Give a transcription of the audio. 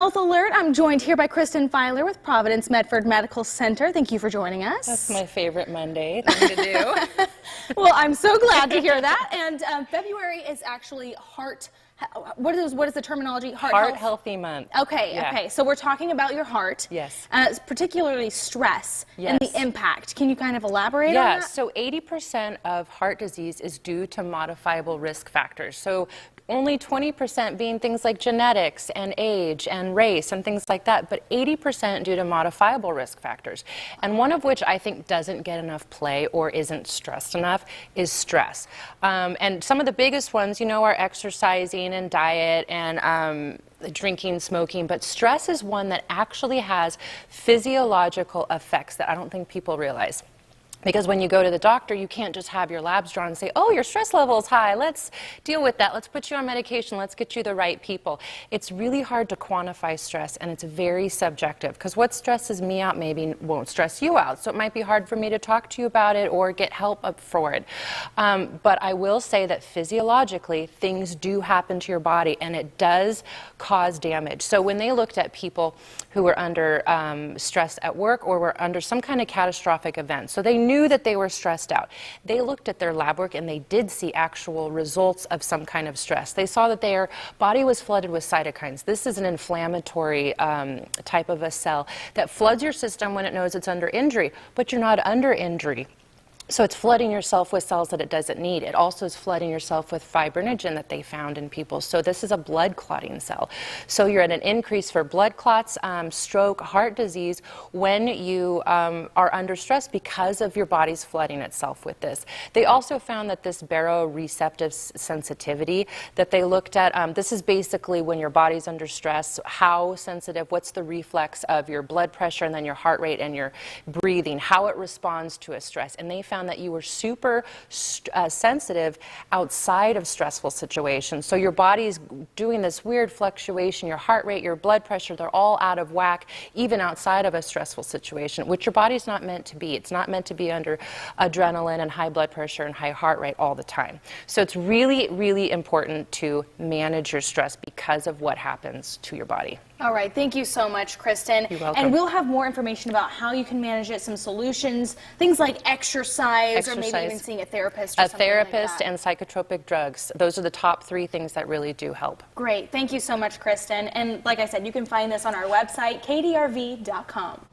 Health Alert. I'm joined here by Kristen Filer with Providence Medford Medical Center. Thank you for joining us. That's my favorite Monday thing to do. Well, I'm so glad to hear that. And February is actually what is the terminology? Heart Healthy Month. Okay, yeah. Okay. So we're talking about your heart. Yes. Particularly stress yes. and the impact. Can you kind of elaborate on that? Yeah, so 80% of heart disease is due to modifiable risk factors. So only 20% being things like genetics and age and race and things like that, but 80% due to modifiable risk factors. And one of which I think doesn't get enough play or isn't stressed enough is stress. And some of the biggest ones, you know, are exercising and diet and drinking, smoking, but stress is one that actually has physiological effects that I don't think people realize. Because when you go to the doctor, you can't just have your labs drawn and say, oh, your stress level is high, let's deal with that, let's put you on medication, let's get you the right people. It's really hard to quantify stress, and it's very subjective, because what stresses me out maybe won't stress you out, so it might be hard for me to talk to you about it or get help up for it. But I will say that physiologically, things do happen to your body, and it does cause damage. So when they looked at people who were under stress at work or were under some kind of catastrophic event, so they knew that they were stressed out. They looked at their lab work and they did see actual results of some kind of stress. They saw that their body was flooded with cytokines. This is an inflammatory type of a cell that floods your system when it knows it's under injury, but you're not under injury. So it's flooding yourself with cells that it doesn't need. It also is flooding yourself with fibrinogen that they found in people. So this is a blood clotting cell. So you're at an increase for blood clots, stroke, heart disease when you are under stress because of your body's flooding itself with this. They also found that this baroreceptive sensitivity that they looked at, this is basically when your body's under stress, how sensitive, what's the reflex of your blood pressure and then your heart rate and your breathing, how it responds to a stress. And they found that you were super sensitive outside of stressful situations. So your body's doing this weird fluctuation, your heart rate, your blood pressure, they're all out of whack, even outside of a stressful situation, which your body's not meant to be. It's not meant to be under adrenaline and high blood pressure and high heart rate all the time. So it's really, really important to manage your stress because of what happens to your body. All right, thank you so much, Kristen. You're welcome. And we'll have more information about how you can manage it, some solutions, things like exercise. Or maybe even seeing a therapist or something like that. And psychotropic drugs. Those are the top 3 things that really do help. Great, thank you so much, Kristen. And like I said, you can find this on our website, kdrv.com.